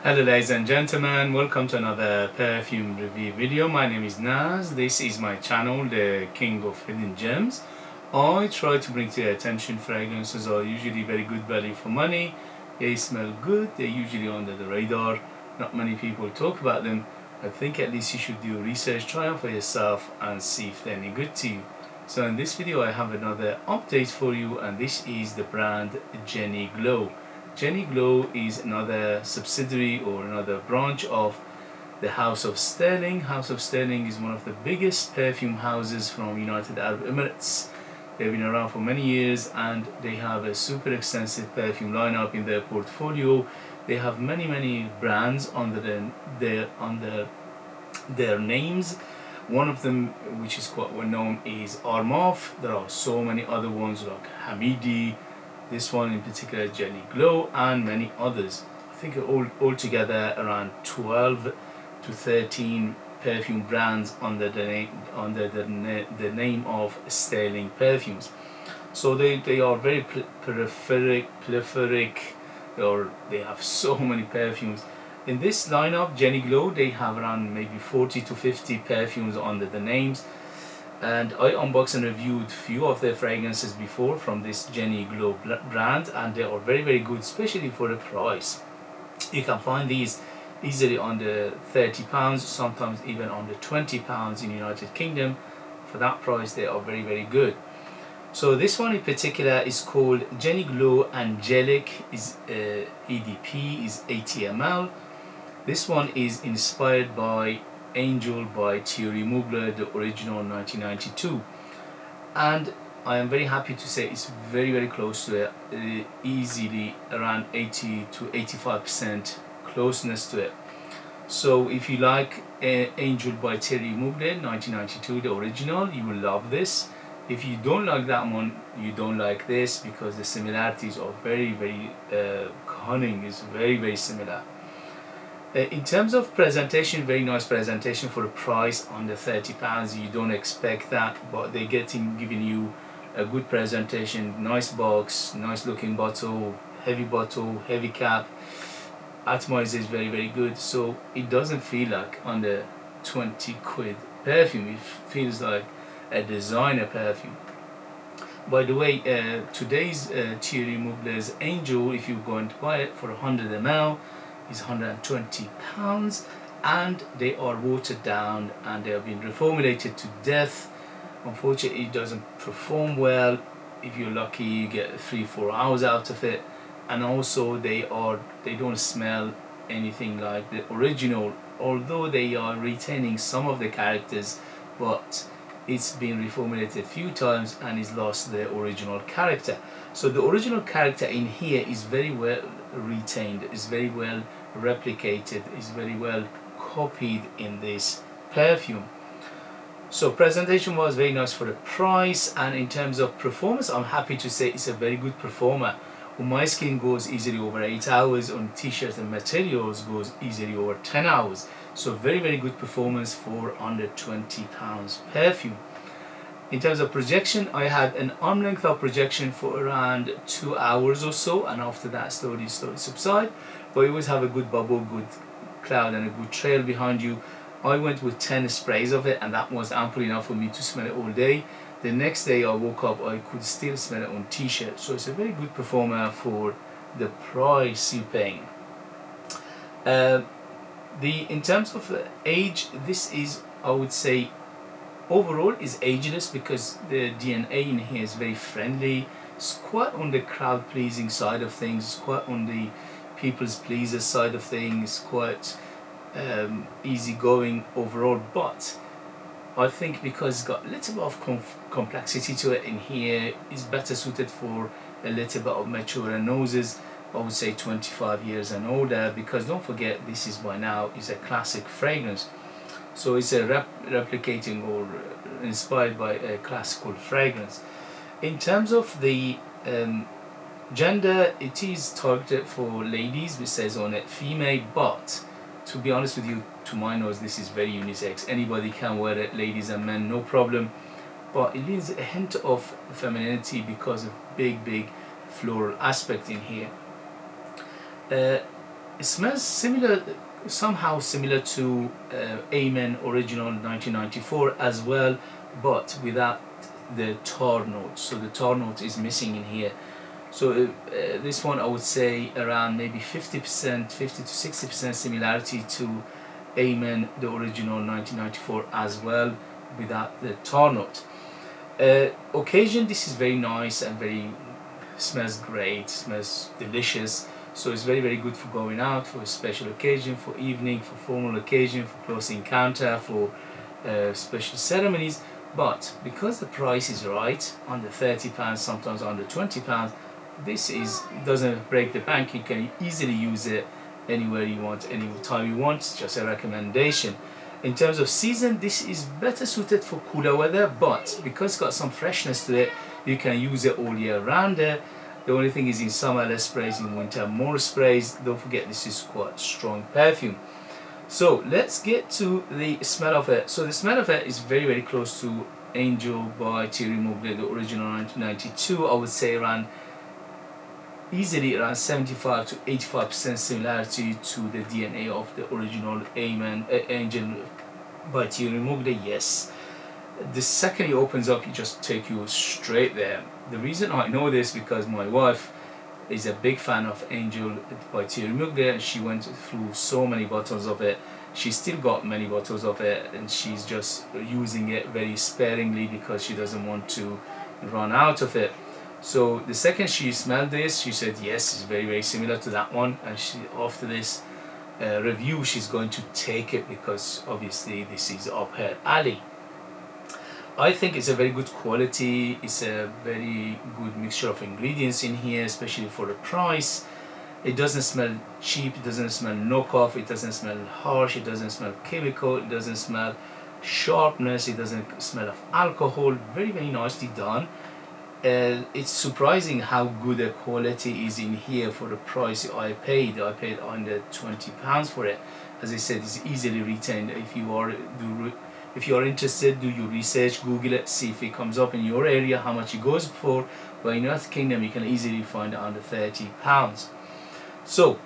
Hello ladies and gentlemen, welcome to another perfume review video. My name is Naz. This is my channel, the King of Hidden Gems. I try to bring to your attention fragrances are usually very good value for money. They smell good, they're usually under the radar. Not many people talk about them. I think at least you should do research, try them for yourself and see if they're any good to you. So in this video I have another update for you, and this is the brand Jenny Glow. Jenny Glow is another subsidiary or another branch of the House of Sterling. House of Sterling is one of the biggest perfume houses from United Arab Emirates. They've been around for many years and they have a super extensive perfume lineup in their portfolio. They have many brands under their names. One of them, which is quite well known, is Armaf. There are so many other ones like Hamidi, this one in particular, Jenny Glow, and many others. I think altogether around 12 to 13 perfume brands under the name of Sterling Perfumes. So they are very prolific, or they have so many perfumes. In this lineup, Jenny Glow, they have around maybe 40 to 50 perfumes under the names. And I unboxed and reviewed few of their fragrances before from this Jenny Glow brand, and they are very good, especially for the price. You can find these easily under £30, sometimes even under £20 in United Kingdom. For that price they are very good. So this one in particular is called Jenny Glow Angelic EDP, is 80 ml. This one is inspired by Angel by Thierry Mugler, the original 1992, and I am very happy to say it's very close to it, easily around 80 to 85% closeness to it. So if you like Angel by Thierry Mugler 1992, the original, you will love this. If you don't like that one, you don't like this, because the similarities are very cunning, is very similar. In terms of presentation, very nice presentation for a price under £30. You don't expect that, but they're giving you a good presentation, nice box, nice looking bottle, heavy cap. Atomizer is very good, so it doesn't feel like under 20 quid perfume. It feels like a designer perfume. By the way, today's Thierry Mugler's Angel, if you're going to buy it for 100 ml, is £120, and they are watered down and they have been reformulated to death. Unfortunately, it doesn't perform well. If you're lucky, you get 3-4 hours out of it, and also they don't smell anything like the original, although they are retaining some of the characters, but it's been reformulated a few times and it's lost the original character. So the original character in here is very well retained, is very well replicated, is very well copied in this perfume. So presentation was very nice for the price, and in terms of performance, I'm happy to say it's a very good performer. On my skin goes easily over 8 hours, on t-shirts and materials goes easily over 10 hours. So very good performance for under £20 perfume. In terms of projection, I had an arm length of projection for around 2 hours or so, and after that slowly subside. But you always have a good bubble, good cloud and a good trail behind you. I went with 10 sprays of it, and that was ample enough for me to smell it all day. The next day I woke up, I could still smell it on t-shirt. So it's a very good performer for the price you're paying. In terms of age, this is, I would say, overall is ageless, because the DNA in here is very friendly. It's quite on the crowd pleasing side of things, it's quite on the people's pleaser side of things, quite easygoing overall. But I think because it's got a little bit of complexity to it in here, it's better suited for a little bit of mature noses. I would say 25 years and older, because don't forget, this is by now is a classic fragrance. So it's a replicating or inspired by a classical fragrance. In terms of the gender, it is targeted for ladies, which says on it female, but to be honest with you, to my nose, this is very unisex. Anybody can wear it, ladies and men, no problem. But it leaves a hint of femininity because of big floral aspect in here. it smells similar, somehow similar to Amen Original 1994 as well, but without the tar note. So the tar note is missing in here. So this one I would say around maybe 50%, 50 to 60% similarity to Amen the Original 1994 as well, without the tar note. Occasion, this is very nice and very smells great, smells delicious. So it's very very good for going out, for a special occasion, for evening, for formal occasion, for close encounter, for special ceremonies. But because the price is right, under £30, sometimes under £20, this doesn't break the bank. You can easily use it anywhere you want, any time you want. It's just a recommendation. In terms of season, this is better suited for cooler weather, but because it's got some freshness to it, you can use it all year round. The only thing is in summer less sprays, in winter more sprays. Don't forget this is quite strong perfume. So let's get to the smell of it. So the smell of it is very very close to Angel by Thierry Mugler, the original 1992. I would say easily around 75 to 85% similarity to the DNA of the original Angel by Thierry Mugler. Yes, the second it opens up, it just take you straight there. The reason I know this because my wife is a big fan of Angel by Thierry Mugler, and she went through so many bottles of it. She's still got many bottles of it, and she's just using it very sparingly because she doesn't want to run out of it. So the second she smelled this, she said yes, it's very very similar to that one, and after this review she's going to take it because obviously this is up her alley. I think it's a very good quality. It's a very good mixture of ingredients in here, especially for the price. It doesn't smell cheap, it doesn't smell knockoff, it doesn't smell harsh, it doesn't smell chemical, it doesn't smell sharpness, it doesn't smell of alcohol. Very very nicely done. It's surprising how good the quality is in here for the price I paid. I paid under £20 for it. As I said, it's easily retained. If you are interested, do your research, Google it, see if it comes up in your area, how much it goes for. But in United Kingdom, you can easily find it under £30. So,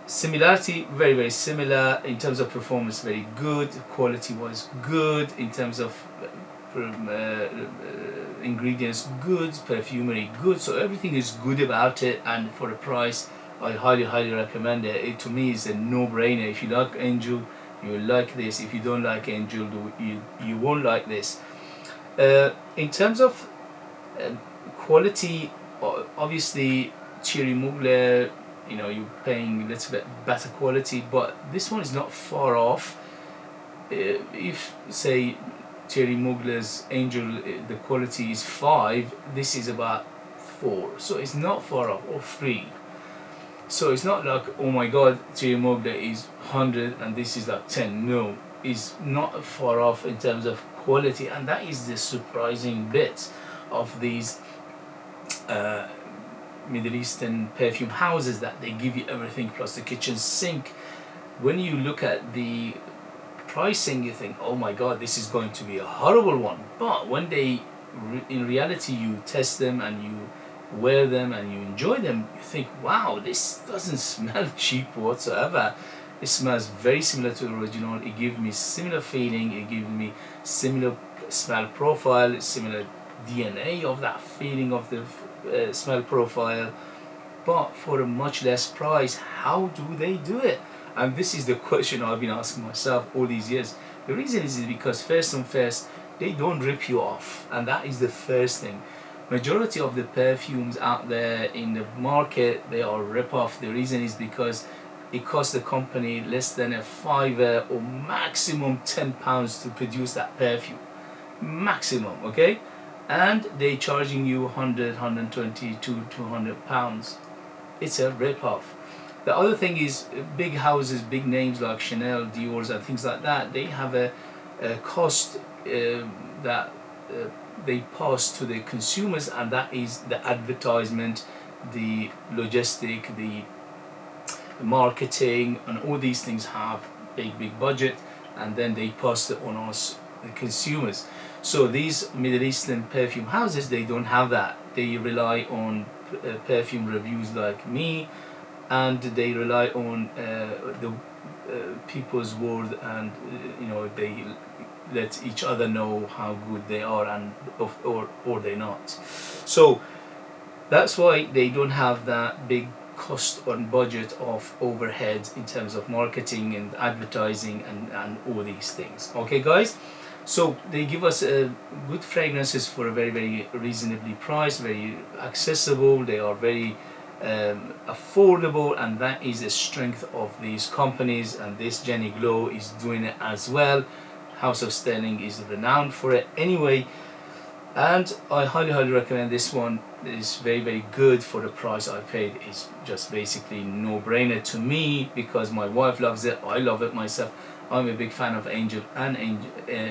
similarity, very very similar. In terms of performance, very good. Quality was good. In terms of ingredients, good. Perfumery, good. So everything is good about it, and for the price, I highly recommend it. It to me is a no-brainer. If you like Angel, you will like this. If you don't like Angel, you won't like this. In terms of quality, obviously Thierry Mugler, you know, you're paying a little bit better quality, but this one is not far off. If say Thierry Mugler's Angel, the quality is 5, this is about 4, so it's not far off, or 3. So it's not like, oh my god, Thierry Mugler is 100 and this is like 10. No, it's not far off in terms of quality, and that is the surprising bit of these Middle Eastern perfume houses, that they give you everything plus the kitchen sink. When you look at the pricing, you think, oh my god, this is going to be a horrible one. But when they in reality you test them and you wear them and you enjoy them, you think, wow, this doesn't smell cheap whatsoever. It smells very similar to the original. It gives me similar feeling, it gives me similar smell profile, similar DNA of that feeling of the smell profile, but for a much less price. How do they do it? And this is the question I've been asking myself all these years. The reason is because first, they don't rip you off, and that is the first thing. Majority of the perfumes out there in the market, they are rip off. The reason is because it costs the company less than a £5 or maximum £10 to produce that perfume, maximum, okay? And they charging you 100, 120 to £200. It's a rip-off. The other thing is, big houses, big names like Chanel, Dior's and things like that, they have a cost that they pass to the consumers, and that is the advertisement, the logistic, the marketing, and all these things have big budget, and then they pass it on us, the consumers. So these Middle Eastern perfume houses, they don't have that. They rely on perfume reviews like me and they rely on the people's word, and they let each other know how good they are, and or they're not. So that's why they don't have that big cost on budget of overhead in terms of marketing and advertising and all these things. Okay, guys, so they give us good fragrances for a very, very reasonably priced, very accessible. They are very affordable, and that is the strength of these companies, and this Jenny Glow is doing it as well. House of Sterling is renowned for it anyway, and I highly recommend this one. It's very, very good for the price I paid. It's just basically no-brainer to me because my wife loves it, I love it myself. I'm a big fan of Angel and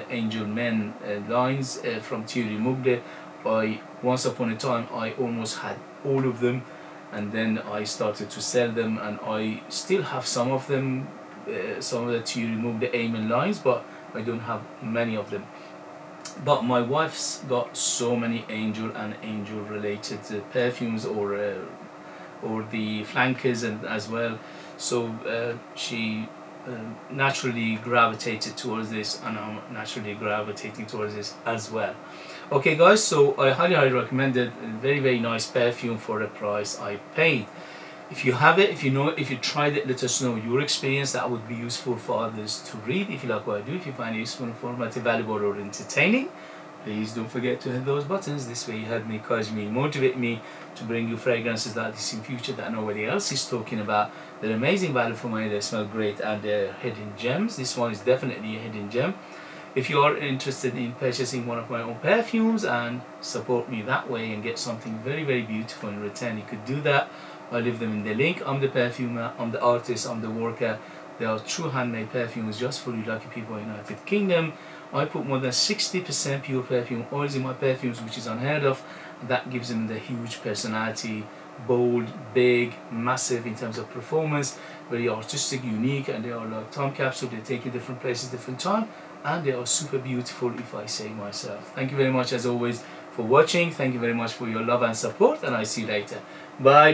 Angel Men lines from Thierry Mugler. Once upon a time I almost had all of them, and then I started to sell them, and I still have some of them, some of the Thierry Mugler Amen lines, but I don't have many of them. But my wife's got so many Angel and Angel related perfumes, or the flankers and as well, so she naturally gravitated towards this, and I'm naturally gravitating towards this as well. Okay, guys, so I highly recommend it. Very, very nice perfume for the price I paid. If you have it, if you know it, if you tried it, let us know your experience. That would be useful for others to read. If you like what I do, if you find it useful, informative, valuable, or entertaining, please don't forget to hit those buttons. This way you help me, encourage me, motivate me to bring you fragrances like this in future that nobody else is talking about. They're amazing value for money, they smell great, and they're hidden gems. This one is definitely a hidden gem. If you are interested in purchasing one of my own perfumes and support me that way and get something very, very beautiful in return, you could do that. I leave them in the link. I'm the perfumer, I'm the artist, I'm the worker. They are true handmade perfumes just for you lucky people in the United Kingdom. I put more than 60% pure perfume oils in my perfumes, which is unheard of. That gives them the huge personality, bold, big, massive in terms of performance, very artistic, unique, and they are like time capsule. They take you different places, different time, and they are super beautiful, if I say myself. Thank you very much as always for watching. Thank you very much for your love and support, and I see you later. Bye.